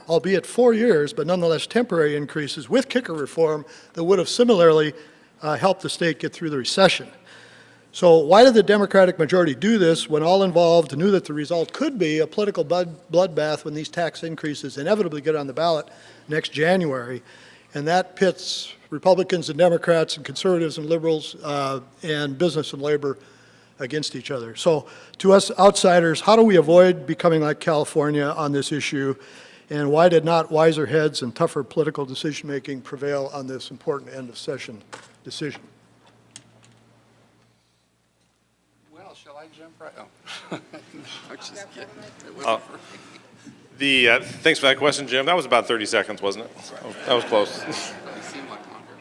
albeit 4 years, but nonetheless temporary increases with kicker reform that would have similarly helped the state get through the recession. So why did the Democratic majority do this when all involved knew that the result could be a political bloodbath when these tax increases inevitably get on the ballot next January? And that pits Republicans and Democrats and conservatives and liberals and business and labor against each other. So to us outsiders, how do we avoid becoming like California on this issue? And why did not wiser heads and tougher political decision-making prevail on this important end of session decision? Well, shall I jump right? Oh. I'm just kidding. Thanks for that question, Jim. That was about 30 seconds, wasn't it? That was close. It seemed like longer.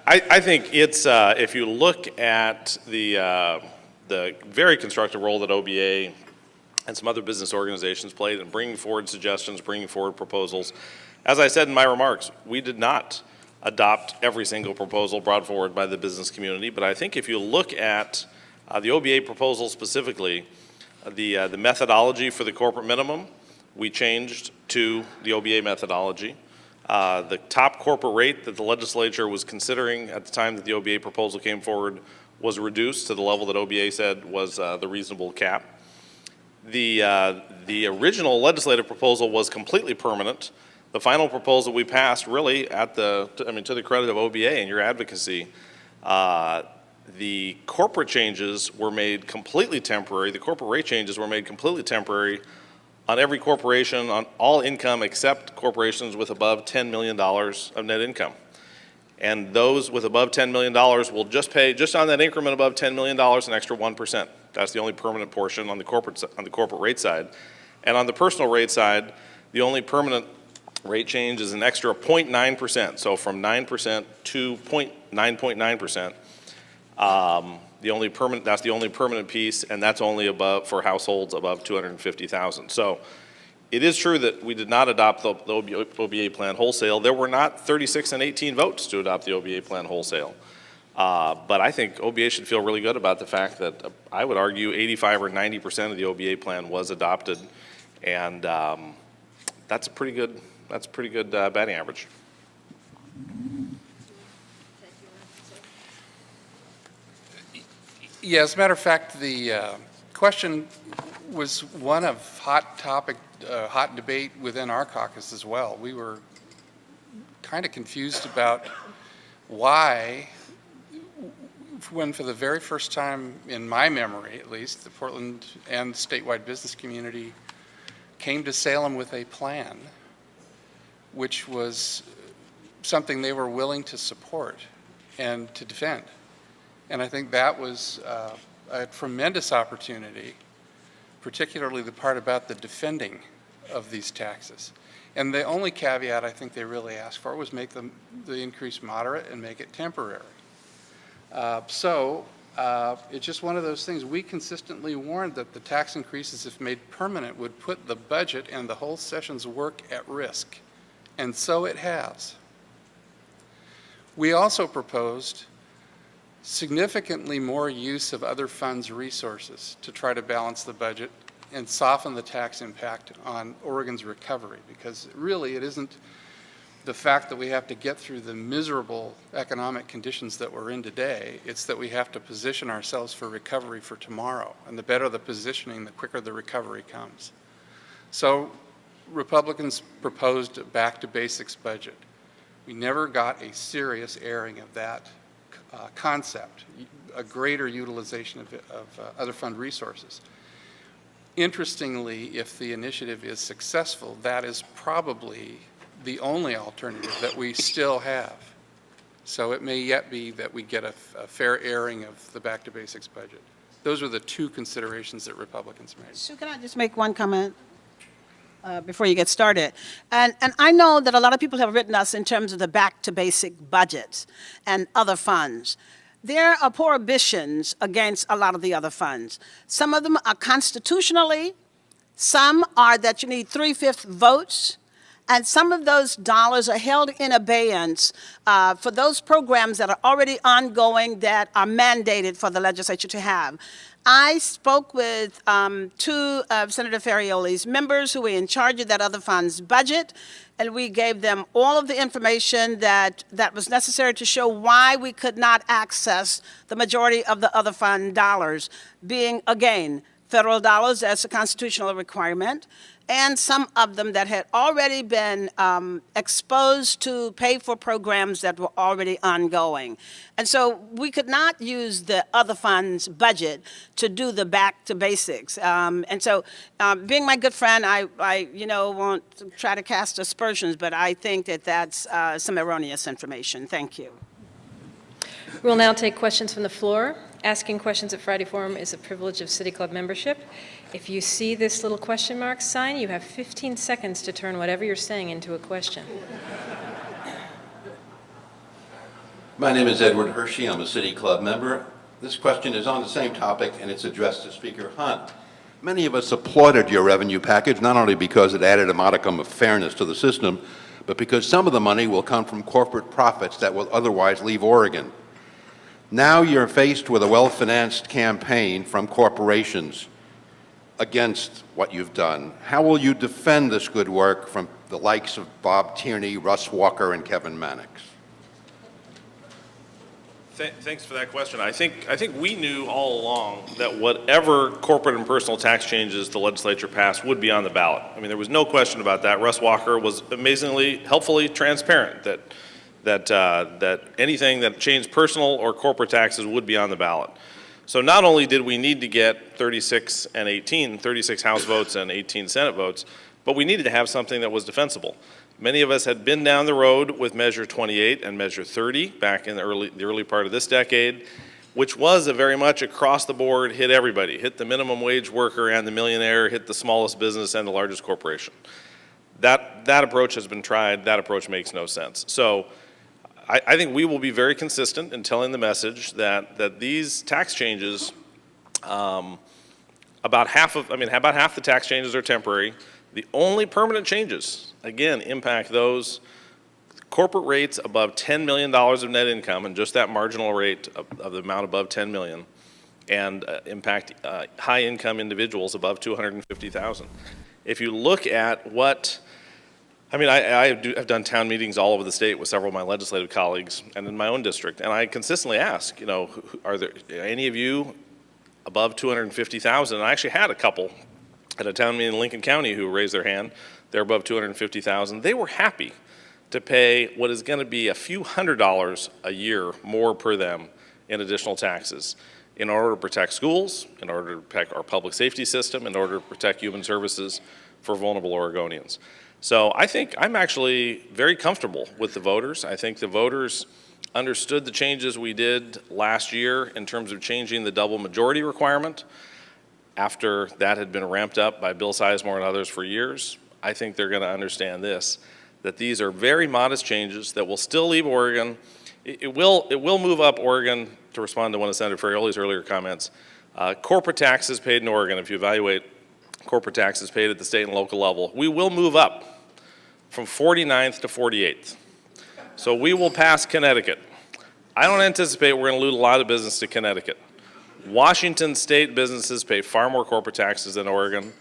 I think it's, if you look at the very constructive role that OBA and some other business organizations played in bringing forward suggestions, bringing forward proposals, as I said in my remarks, we did not adopt every single proposal brought forward by the business community, but I think if you look at the OBA proposal specifically, the methodology for the corporate minimum, we changed to the OBA methodology. The top corporate rate that the legislature was considering at the time that the OBA proposal came forward was reduced to the level that OBA said was the reasonable cap. The original legislative proposal was completely permanent. The final proposal we passed really to the credit of OBA and your advocacy, the corporate changes were made completely temporary. The corporate rate changes were made completely temporary on every corporation, on all income except corporations with above $10 million of net income. And those with above $10 million will just pay, just on that increment above $10 million, an extra 1%. That's the only permanent portion on the corporate rate side. And on the personal rate side, the only permanent rate change is an extra 0.9%. So from 9% to 9.9%. That's the only permanent piece, and that's only above for households above 250,000. So it is true that we did not adopt the OBA plan wholesale. There were not 36 and 18 votes to adopt the OBA plan wholesale. But I think OBA should feel really good about the fact that I would argue 85 or 90% of the OBA plan was adopted, and that's a pretty good batting average. Yeah, as a matter of fact, the question was one of hot debate within our caucus as well. We were kind of confused about why, when for the very first time in my memory, at least, the Portland and statewide business community came to Salem with a plan, which was something they were willing to support and to defend. And I think that was a tremendous opportunity, particularly the part about the defending of these taxes. And the only caveat I think they really asked for was make the increase moderate and make it temporary. It's just one of those things. We consistently warned that the tax increases, if made permanent, would put the budget and the whole session's work at risk. And so it has. We also proposed significantly more use of other funds' resources to try to balance the budget and soften the tax impact on Oregon's recovery, because really it isn't the fact that we have to get through the miserable economic conditions that we're in today. It's that we have to position ourselves for recovery for tomorrow, and the better the positioning, the quicker the recovery comes. So Republicans proposed a back to basics budget. We never got a serious airing of that concept, a greater utilization of other fund resources. Interestingly, if the initiative is successful, that is probably the only alternative that we still have. So it may yet be that we get a fair airing of the back to basics budget. Those are the two considerations that Republicans made. Sue, can I just make one comment before you get started? And I know that a lot of people have written us in terms of the back to basic budget and other funds. There are prohibitions against a lot of the other funds. Some of them are constitutionally, some are that you need 3/5 votes, and some of those dollars are held in abeyance for those programs that are already ongoing that are mandated for the legislature to have. I spoke with two of Senator Ferrioli's members who were in charge of that other fund's budget, and we gave them all of the information that was necessary to show why we could not access the majority of the other fund dollars, being, again, federal dollars as a constitutional requirement, and some of them that had already been exposed to pay for programs that were already ongoing. And so we could not use the other fund's budget to do the back to basics. And so being my good friend, I won't try to cast aspersions, but I think that that's some erroneous information. Thank you. We'll now take questions from the floor. Asking questions at Friday Forum is a privilege of City Club membership. If you see this little question mark sign, you have 15 seconds to turn whatever you're saying into a question. My name is Edward Hershey. I'm a City Club member. This question is on the same topic, and it's addressed to Speaker Hunt. Many of us applauded your revenue package, not only because it added a modicum of fairness to the system, but because some of the money will come from corporate profits that will otherwise leave Oregon. Now you're faced with a well-financed campaign from corporations against what you've done. How will you defend this good work from the likes of Bob Tierney, Russ Walker, and Kevin Mannix? Thanks for that question. I think we knew all along that whatever corporate and personal tax changes the legislature passed would be on the ballot. I mean, there was no question about that. Russ Walker was amazingly, helpfully transparent that anything that changed personal or corporate taxes would be on the ballot. So not only did we need to get 36 House votes and 18 Senate votes, but we needed to have something that was defensible. Many of us had been down the road with Measure 28 and Measure 30 back in the early part of this decade, which was a very much across the board, hit everybody, hit the minimum wage worker and the millionaire, hit the smallest business and the largest corporation. That approach has been tried. That approach makes no sense. So I think we will be very consistent in telling the message that these tax changes, about half the tax changes are temporary. The only permanent changes, again, impact those corporate rates above $10 million of net income, and just that marginal rate of the amount above $10 million, and impact high-income individuals above $250,000. If you look at what I've done town meetings all over the state with several of my legislative colleagues and in my own district, and I consistently ask, are there any of you above $250,000? And I actually had a couple at a town meeting in Lincoln County who raised their hand. They're above $250,000. They were happy to pay what is going to be a few $100s a year more per them in additional taxes in order to protect schools, in order to protect our public safety system, in order to protect human services for vulnerable Oregonians. So I think I'm actually very comfortable with the voters. I think the voters understood the changes we did last year in terms of changing the double majority requirement after that had been ramped up by Bill Sizemore and others for years. I think they're going to understand this, that these are very modest changes that will still leave Oregon. It will move up Oregon, to respond to one of Senator Ferrioli's earlier comments. Corporate taxes paid in Oregon, if you evaluate corporate taxes paid at the state and local level, we will move up from 49th to 48th. So we will pass Connecticut. I don't anticipate we're going to lose a lot of business to Connecticut. Washington state businesses pay far more corporate taxes than Oregon.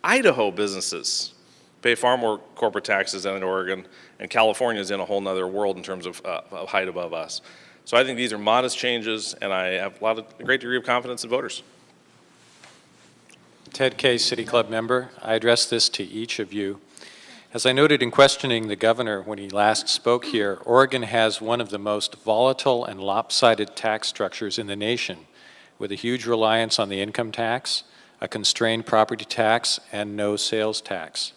Idaho businesses pay far more corporate taxes than in Oregon, and California is in a whole nother world in terms of height above us. So I think these are modest changes, and I have a great degree of confidence in voters. Ted Case, City Club member. I address this to each of you. As I noted in questioning the governor when he last spoke here, Oregon has one of the most volatile and lopsided tax structures in the nation, with a huge reliance on the income tax, a constrained property tax, and no sales tax.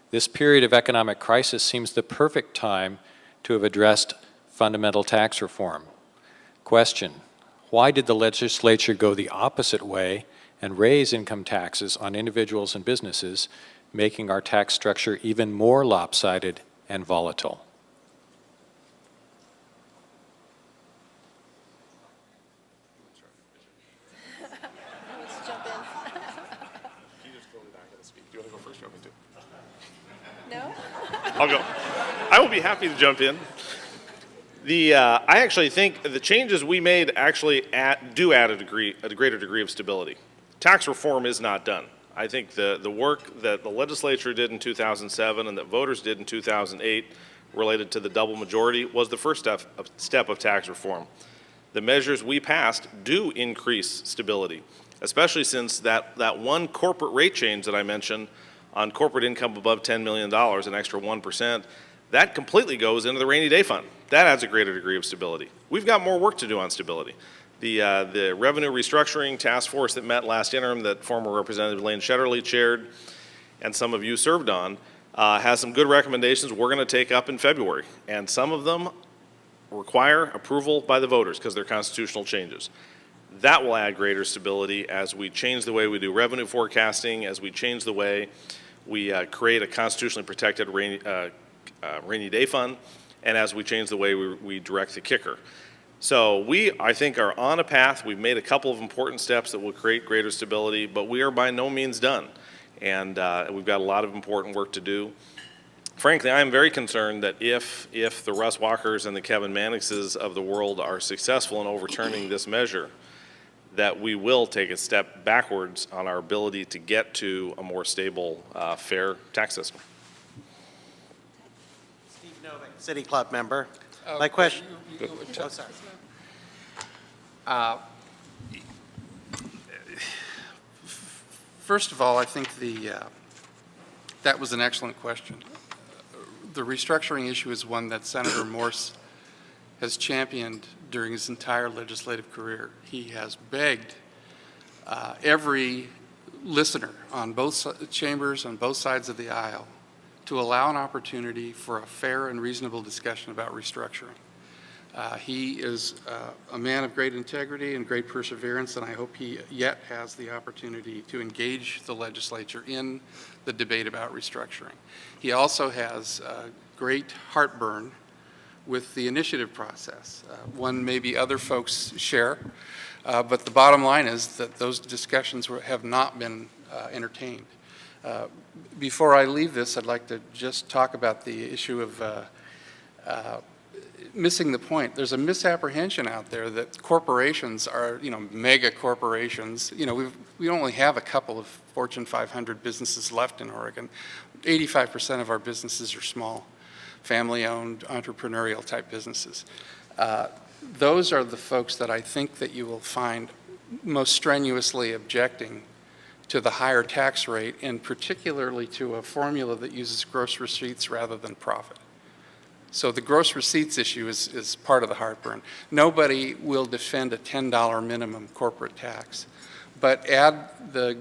This period of economic crisis seems the perfect time to have addressed fundamental tax reform. Question: why did the legislature go the opposite way and raise income taxes on individuals and businesses, making our tax structure even more lopsided and volatile? No? I'll go. I will be happy to jump in. I actually think the changes we made actually do add a greater degree of stability. Tax reform is not done. I think the work that the legislature did in 2007 and that voters did in 2008 related to the double majority was the first step of tax reform. The measures we passed do increase stability, especially since that one corporate rate change that I mentioned on corporate income above $10 million, an extra 1%, that completely goes into the rainy day fund. That adds a greater degree of stability. We've got more work to do on stability. The revenue restructuring task force that met last interim that former Representative Lane Shetterly chaired and some of you served on has some good recommendations we're going to take up in February. And some of them require approval by the voters because they're constitutional changes. That will add greater stability as we change the way we do revenue forecasting, as we change the way we create a constitutionally protected rainy day fund, and as we change the way we direct the kicker. So we, I think, are on a path. We've made a couple of important steps that will create greater stability, but we are by no means done. And we've got a lot of important work to do. Frankly, I am very concerned that if the Russ Walkers and the Kevin Mannixes of the world are successful in overturning this measure, that we will take a step backwards on our ability to get to a more stable, fair tax system. Steve Novick, City Club member. My question. Oh, sorry. First of all, I think that was an excellent question. The restructuring issue is one that Senator Morse has championed during his entire legislative career. He has begged every listener on both chambers, on both sides of the aisle, to allow an opportunity for a fair and reasonable discussion about restructuring. He is a man of great integrity and great perseverance, and I hope he yet has the opportunity to engage the legislature in the debate about restructuring. He also has great heartburn with the initiative process. One maybe other folks share, but the bottom line is that those discussions have not been entertained. Before I leave this, I'd like to just talk about the issue of missing the point. There's a misapprehension out there that corporations are, mega corporations. We only have a couple of Fortune 500 businesses left in Oregon. 85% of our businesses are small, family-owned, entrepreneurial type businesses. Those are the folks that I think that you will find most strenuously objecting to the higher tax rate, and particularly to a formula that uses gross receipts rather than profit. So the gross receipts issue is part of the heartburn. Nobody will defend a $10 minimum corporate tax, but add the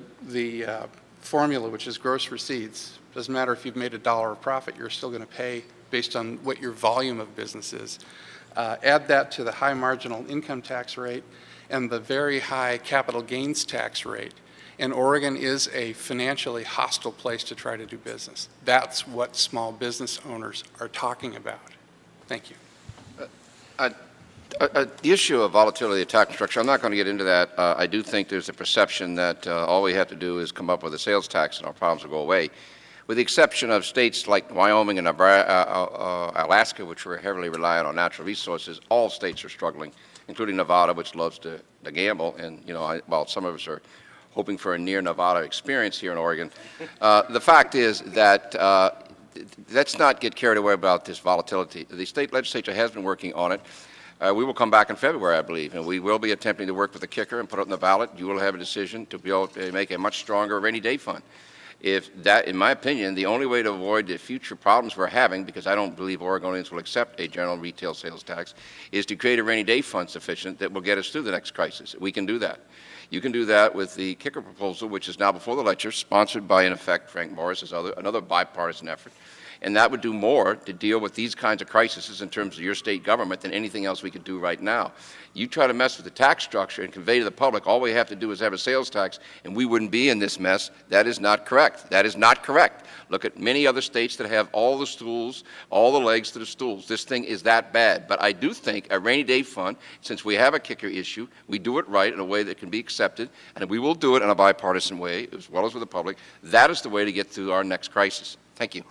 formula, which is gross receipts. Doesn't matter if you've made $1 of profit, you're still going to pay based on what your volume of business is. Add that to the high marginal income tax rate and the very high capital gains tax rate, and Oregon is a financially hostile place to try to do business. That's what small business owners are talking about. Thank you. The issue of volatility of tax structure, I'm not going to get into that. I do think there's a perception that all we have to do is come up with a sales tax and our problems will go away. With the exception of states like Wyoming and Alaska, which are heavily reliant on natural resources, all states are struggling, including Nevada, which loves to gamble. And, while some of us are hoping for a near Nevada experience here in Oregon, the fact is that let's not get carried away about this volatility. The state legislature has been working on it. We will come back in February, I believe, and we will be attempting to work with the kicker and put it on the ballot. You will have a decision to be able to make a much stronger rainy day fund. If that, in my opinion, the only way to avoid the future problems we're having, because I don't believe Oregonians will accept a general retail sales tax, is to create a rainy day fund sufficient that will get us through the next crisis. We can do that. You can do that with the kicker proposal, which is now before the legislature, sponsored by, in effect, Frank Morris's another bipartisan effort. And that would do more to deal with these kinds of crises in terms of your state government than anything else we could do right now. You try to mess with the tax structure and convey to the public all we have to do is have a sales tax and we wouldn't be in this mess. That is not correct. That is not correct. Look at many other states that have all the stools, all the legs to the stools. This thing is that bad. But I do think a rainy day fund, since we have a kicker issue, we do it right in a way that can be accepted, and we will do it in a bipartisan way as well as with the public. That is the way to get through our next crisis. Thank you.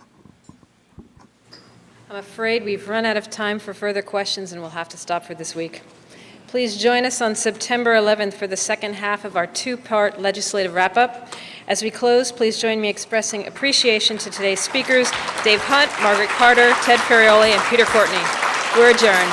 I'm afraid we've run out of time for further questions and we'll have to stop for this week. Please join us on September 11th for the second half of our two-part legislative wrap-up. As we close, please join me expressing appreciation to today's speakers, Dave Hunt, Margaret Carter, Ted Ferrioli, and Peter Courtney. We're adjourned.